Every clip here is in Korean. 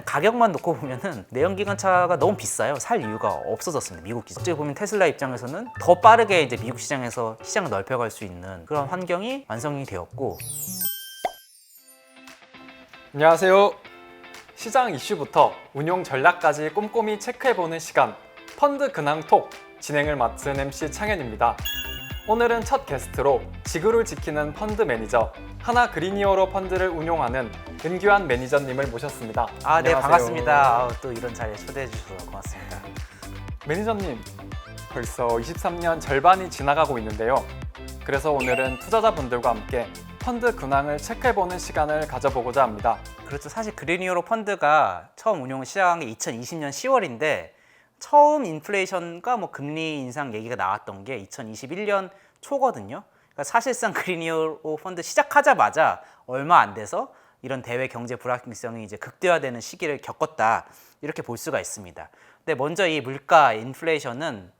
가격만 놓고 보면은 내연기관차가 너무 비싸요. 살 이유가 없어졌습니다. 미국 기준. 어떻게 보면 테슬라 입장에서는 더 빠르게 이제 미국 시장에서 시장을 넓혀갈 수 있는 그런 환경이 완성이 되었고. 안녕하세요. 시장 이슈부터 운용 전략까지 꼼꼼히 체크해보는 시간, 펀드 근황 톡 진행을 맡은 MC 창현입니다. 오늘은 첫 게스트로 지구를 지키는 펀드 매니저 하나 그린이어로 펀드를 운용하는 은규환 매니저님을 모셨습니다. 네, 안녕하세요. 반갑습니다. 또 이런 자리에 초대해 주셔서 고맙습니다. 매니저님, 벌써 23년 절반이 지나가고 있는데요. 그래서 오늘은 투자자분들과 함께 펀드 근황을 체크해보는 시간을 가져보고자 합니다. 그렇죠. 사실 그린이어로 펀드가 처음 운용을 시작한 게 2020년 10월인데 처음 인플레이션과 뭐 금리 인상 얘기가 나왔던 게 2021년 초거든요. 그러니까 사실상 그린이어로 펀드 시작하자마자 얼마 안 돼서 이런 대외 경제 불확실성이 이제 극대화되는 시기를 겪었다, 이렇게 볼 수가 있습니다. 근데 먼저 이 물가 인플레이션은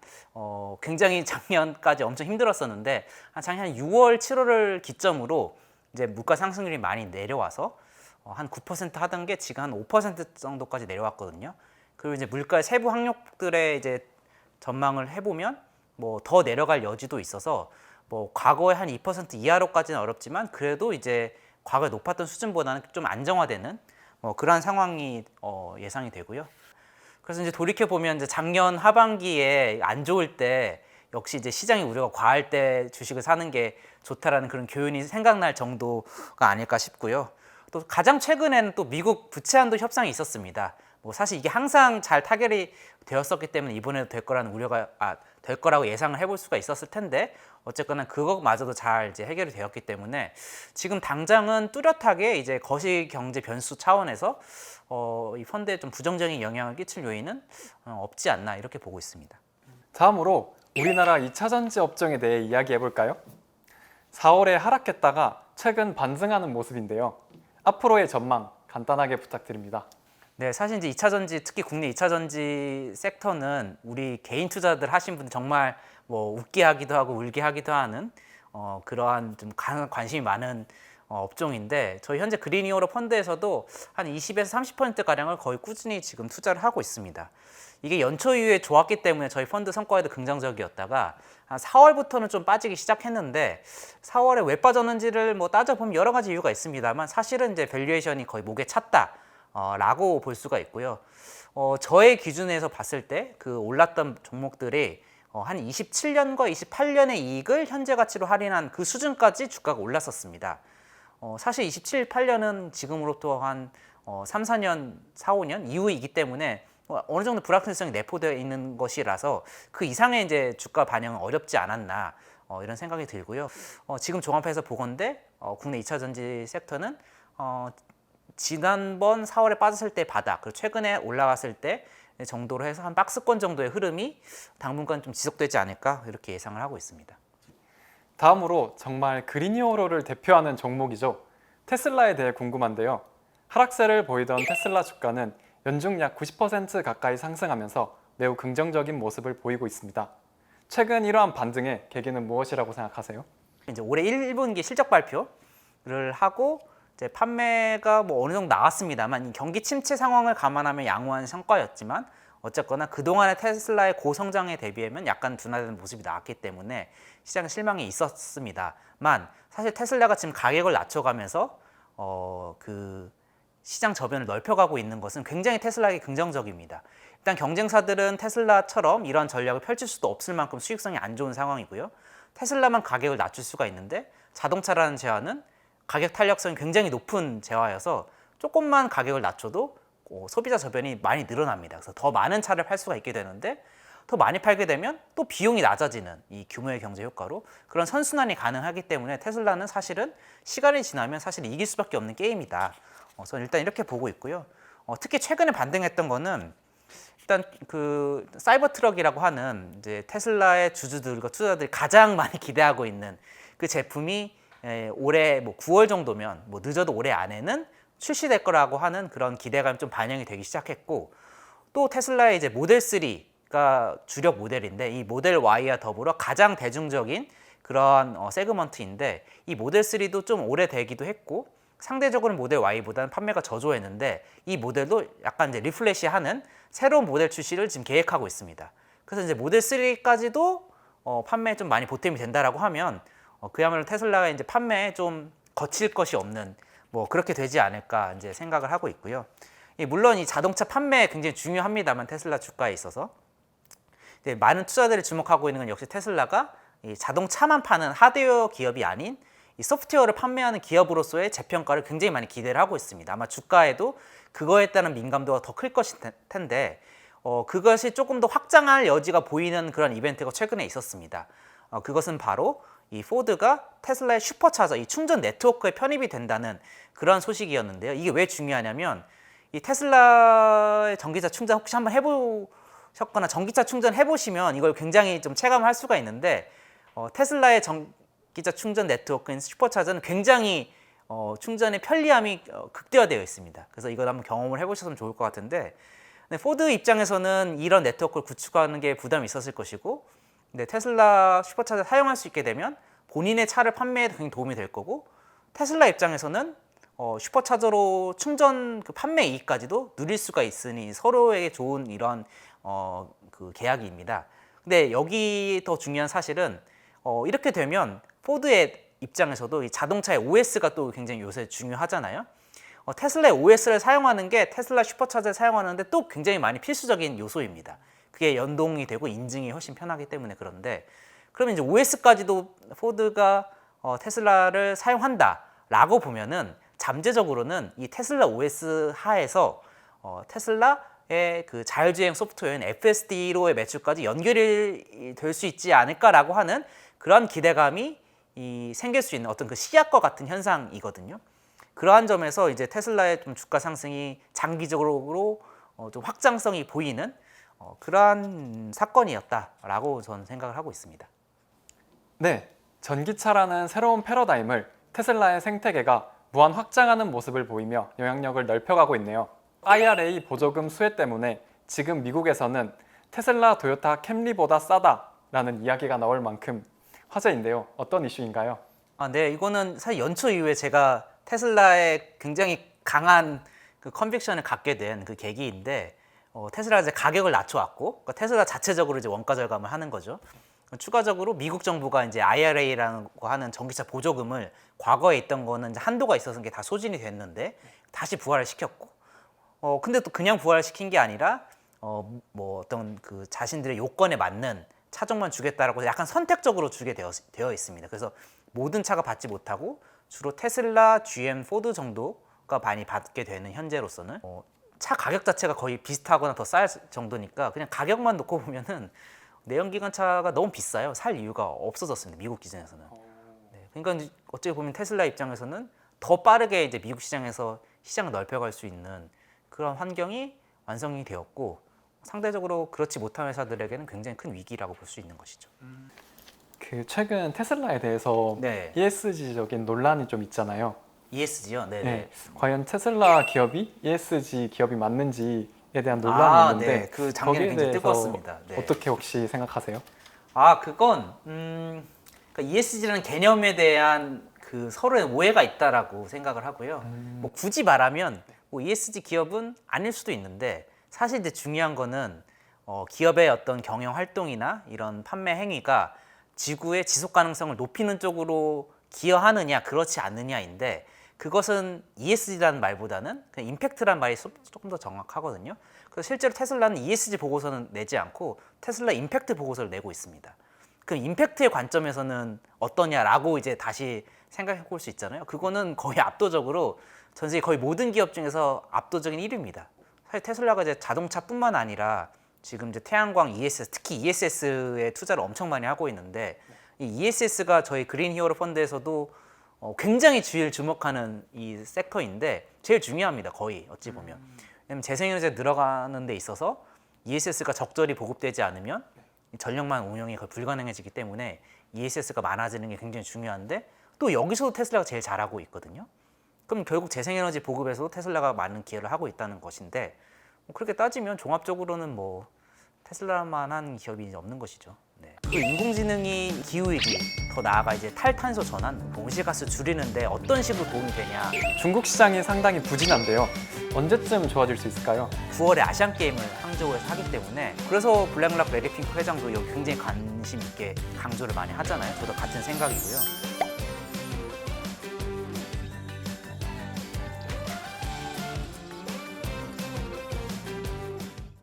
굉장히 작년까지 엄청 힘들었었는데 작년 6월, 7월을 기점으로 이제 물가 상승률이 많이 내려와서 한 9% 하던 게 지금 한 5% 정도까지 내려왔거든요. 그리고 이제 물가의 세부 항목들의 이제 전망을 해보면 뭐 더 내려갈 여지도 있어서 뭐 과거에 한 2% 이하로까지는 어렵지만 그래도 이제 과거에 높았던 수준보다는 좀 안정화되는 그러한 상황이 예상이 되고요. 그래서 이제 돌이켜 보면 이제 작년 하반기에 안 좋을 때 역시 이제 시장의 우려가 과할 때 주식을 사는 게 좋다라는 그런 교훈이 생각날 정도가 아닐까 싶고요. 또 가장 최근에는 또 미국 부채 한도 협상이 있었습니다. 뭐 사실 이게 항상 잘 타결이 되었었기 때문에 이번에도 될 거라는 우려가 될 거라고 예상을 해볼 수가 있었을 텐데 어쨌거나 그것마저도 잘 이제 해결이 되었기 때문에 지금 당장은 뚜렷하게 이제 거시 경제 변수 차원에서 이 펀드에 좀 부정적인 영향을 끼칠 요인은 없지 않나, 이렇게 보고 있습니다. 다음으로 우리나라 2차 전지 업종에 대해 이야기해 볼까요? 4월에 하락했다가 최근 반등하는 모습인데요. 앞으로의 전망 간단하게 부탁드립니다. 네, 사실 이제 2차 전지, 특히 국내 2차 전지 섹터는 우리 개인 투자들 하신 분들 정말 뭐 웃게 하기도 하고 울게 하기도 하는 그러한 좀 관심이 많은 업종인데 저희 현재 그린이어로 펀드에서도 한 20에서 30% 가량을 거의 꾸준히 지금 투자를 하고 있습니다. 이게 연초 이후에 좋았기 때문에 저희 펀드 성과에도 긍정적이었다가 한 4월부터는 좀 빠지기 시작했는데 4월에 왜 빠졌는지를 뭐 따져보면 여러 가지 이유가 있습니다만 사실은 이제 밸류에이션이 거의 목에 찼다 라고 볼 수가 있고요. 저의 기준에서 봤을 때 그 올랐던 종목들이 한 27년과 28년의 이익을 현재 가치로 할인한 그 수준까지 주가가 올랐었습니다. 사실 27, 8년은 지금으로부터 한 3, 4년, 4, 5년 이후이기 때문에 어느 정도 불확실성이 내포되어 있는 것이라서 그 이상의 이제 주가 반영은 어렵지 않았나, 이런 생각이 들고요. 지금 종합해서 보건대 국내 2차 전지 섹터는 지난번 4월에 빠졌을 때 바닥, 그리고 최근에 올라갔을 때 정도로 해서 한 박스권 정도의 흐름이 당분간 좀 지속되지 않을까, 이렇게 예상을 하고 있습니다. 다음으로 정말 그린이어로를 대표하는 종목이죠. 테슬라에 대해 궁금한데요. 하락세를 보이던 테슬라 주가는 연중 약 90% 가까이 상승하면서 매우 긍정적인 모습을 보이고 있습니다. 최근 이러한 반등의 계기는 무엇이라고 생각하세요? 이제 올해 1분기 실적 발표를 하고 이제 판매가 뭐 어느 정도 나왔습니다만 경기 침체 상황을 감안하면 양호한 성과였지만 어쨌거나 그동안의 테슬라의 고성장에 대비하면 약간 둔화되는 모습이 나왔기 때문에 시장 실망이 있었습니다만 사실 테슬라가 지금 가격을 낮춰가면서 그 시장 저변을 넓혀가고 있는 것은 굉장히 테슬라에게 긍정적입니다. 일단 경쟁사들은 테슬라처럼 이런 전략을 펼칠 수도 없을 만큼 수익성이 안 좋은 상황이고요. 테슬라만 가격을 낮출 수가 있는데 자동차라는 제어는 가격 탄력성이 굉장히 높은 재화여서 조금만 가격을 낮춰도 소비자 저변이 많이 늘어납니다. 그래서 더 많은 차를 팔 수가 있게 되는데 더 많이 팔게 되면 또 비용이 낮아지는 이 규모의 경제 효과로 그런 선순환이 가능하기 때문에 테슬라는 사실은 시간이 지나면 사실 이길 수밖에 없는 게임이다. 저는 일단 이렇게 보고 있고요. 특히 최근에 반등했던 거는 일단 그 사이버 트럭이라고 하는 이제 테슬라의 주주들과 투자자들이 가장 많이 기대하고 있는 그 제품이 올해 뭐 9월 정도면 뭐 늦어도 올해 안에는 출시될 거라고 하는 그런 기대감이 좀 반영이 되기 시작했고 또 테슬라의 이제 모델 3가 주력 모델인데 이 모델 Y와 더불어 가장 대중적인 그런 세그먼트인데 이 모델 3도 좀 오래되기도 했고 상대적으로 모델 Y보다는 판매가 저조했는데 이 모델도 약간 이제 리플래시하는 새로운 모델 출시를 지금 계획하고 있습니다. 그래서 이제 모델 3까지도 판매에 좀 많이 보탬이 된다라고 하면 그야말로 테슬라가 이제 판매에 좀 거칠 것이 없는 뭐 그렇게 되지 않을까 이제 생각을 하고 있고요. 물론 이 자동차 판매 굉장히 중요합니다만 테슬라 주가에 있어서 많은 투자들이 주목하고 있는 건 역시 테슬라가 이 자동차만 파는 하드웨어 기업이 아닌 이 소프트웨어를 판매하는 기업으로서의 재평가를 굉장히 많이 기대를 하고 있습니다. 아마 주가에도 그거에 따른 민감도가 더 클 것일 텐데 그것이 조금 더 확장할 여지가 보이는 그런 이벤트가 최근에 있었습니다. 그것은 바로 이 포드가 테슬라의 슈퍼차저, 이 충전 네트워크에 편입이 된다는 그런 소식이었는데요. 이게 왜 중요하냐면 이 테슬라의 전기차 충전 혹시 한번 해보셨거나 전기차 충전 해보시면 이걸 굉장히 좀 체감할 수가 있는데 테슬라의 전기차 충전 네트워크인 슈퍼차저는 굉장히 충전의 편리함이 극대화되어 있습니다. 그래서 이걸 한번 경험을 해보셨으면 좋을 것 같은데 포드 입장에서는 이런 네트워크를 구축하는 게 부담이 있었을 것이고 근데 테슬라 슈퍼차저 사용할 수 있게 되면 본인의 차를 판매에 굉장히 도움이 될 거고 테슬라 입장에서는 슈퍼차저로 충전 그 판매 이익까지도 누릴 수가 있으니 서로에게 좋은 이런 그 계약입니다. 근데 여기 더 중요한 사실은 이렇게 되면 포드의 입장에서도 이 자동차의 OS가 또 굉장히 요새 중요하잖아요. 테슬라의 OS를 사용하는 게 테슬라 슈퍼차저를 사용하는데 또 굉장히 많이 필수적인 요소입니다. 그게 연동이 되고 인증이 훨씬 편하기 때문에 그런데 그러면 이제 OS까지도 포드가 테슬라를 사용한다라고 보면은 잠재적으로는 이 테슬라 OS 하에서 테슬라의 그 자율주행 소프트웨어인 FSD로의 매출까지 연결이 될 수 있지 않을까라고 하는 그런 기대감이 생길 수 있는 어떤 그 씨앗과 같은 현상이거든요. 그러한 점에서 이제 테슬라의 좀 주가 상승이 장기적으로 좀 확장성이 보이는 그러한 사건이었다라고 저는 생각을 하고 있습니다. 네, 전기차라는 새로운 패러다임을 테슬라의 생태계가 무한 확장하는 모습을 보이며 영향력을 넓혀가고 있네요. IRA 보조금 수혜 때문에 지금 미국에서는 테슬라 도요타 캠리보다 싸다라는 이야기가 나올 만큼 화제인데요. 어떤 이슈인가요? 네, 이거는 사실 연초 이후에 제가 테슬라에 굉장히 강한 그 컨빅션을 갖게 된 그 계기인데 테슬라가 이제 가격을 낮춰왔고 그러니까 테슬라 자체적으로 이제 원가 절감을 하는 거죠. 추가적으로 미국 정부가 이제 IRA라고 하는 전기차 보조금을 과거에 있던 거는 이제 한도가 있어서 이게 다 소진이 됐는데 다시 부활을 시켰고 근데 또 그냥 부활시킨 게 아니라 뭐 어떤 그 자신들의 요건에 맞는 차종만 주겠다라고 약간 선택적으로 주게 되어 있습니다. 그래서 모든 차가 받지 못하고 주로 테슬라, GM, 포드 정도가 많이 받게 되는 현재로서는 차 가격 자체가 거의 비슷하거나 더 쌀 정도니까 그냥 가격만 놓고 보면은 내연기관차가 너무 비싸요. 살 이유가 없어졌습니다. 미국 기준에서는. 네, 그러니까 어찌 보면 테슬라 입장에서는 더 빠르게 이제 미국 시장에서 시장을 넓혀갈 수 있는 그런 환경이 완성이 되었고 상대적으로 그렇지 못한 회사들에게는 굉장히 큰 위기라고 볼 수 있는 것이죠. 그 최근 테슬라에 대해서 네. ESG적인 논란이 좀 있잖아요. ESG요? 네네. 네, 과연 테슬라 기업이 ESG 기업이 맞는지에 대한 논란이 있는데 네. 그 장면이 굉장히 뜨거웠습니다. 네. 어떻게 혹시 생각하세요? 그건 그러니까 ESG라는 개념에 대한 그 서로의 오해가 있다라고 생각을 하고요. 뭐 굳이 말하면 뭐 ESG 기업은 아닐 수도 있는데 사실 이제 중요한 거는 기업의 어떤 경영 활동이나 이런 판매 행위가 지구의 지속 가능성을 높이는 쪽으로 기여하느냐 그렇지 않느냐인데 그것은 ESG라는 말보다는 그냥 임팩트라는 말이 조금 더 정확하거든요. 그래서 실제로 테슬라는 ESG 보고서는 내지 않고 테슬라 임팩트 보고서를 내고 있습니다. 그 임팩트의 관점에서는 어떠냐라고 이제 다시 생각해 볼 수 있잖아요. 그거는 거의 압도적으로 전 세계 거의 모든 기업 중에서 압도적인 1위입니다. 사실 테슬라가 이제 자동차뿐만 아니라 지금 이제 태양광 ESS, 특히 ESS에 투자를 엄청 많이 하고 있는데 이 ESS가 저희 그린 히어로 펀드에서도 굉장히 주목하는 이 섹터인데 제일 중요합니다. 거의 어찌 보면. 왜냐면 재생에너지가 늘어가는 데 있어서 ESS가 적절히 보급되지 않으면 전력망 운영이 거의 불가능해지기 때문에 ESS가 많아지는 게 굉장히 중요한데 또 여기서도 테슬라가 제일 잘하고 있거든요. 그럼 결국 재생에너지 보급에서도 테슬라가 많은 기여를 하고 있다는 것인데 그렇게 따지면 종합적으로는 뭐 테슬라만한 기업이 없는 것이죠. 네. 그 인공지능이 기후위기, 더 나아가 이제 탈탄소 전환, 온실가스 줄이는데 어떤 식으로 도움이 되냐. 중국 시장이 상당히 부진한데요. 언제쯤 좋아질 수 있을까요? 9월에 아시안 게임을 항저우에서 하기 때문에 그래서 블랙락 레리핑크 회장도 여기 굉장히 관심 있게 강조를 많이 하잖아요. 저도 같은 생각이고요.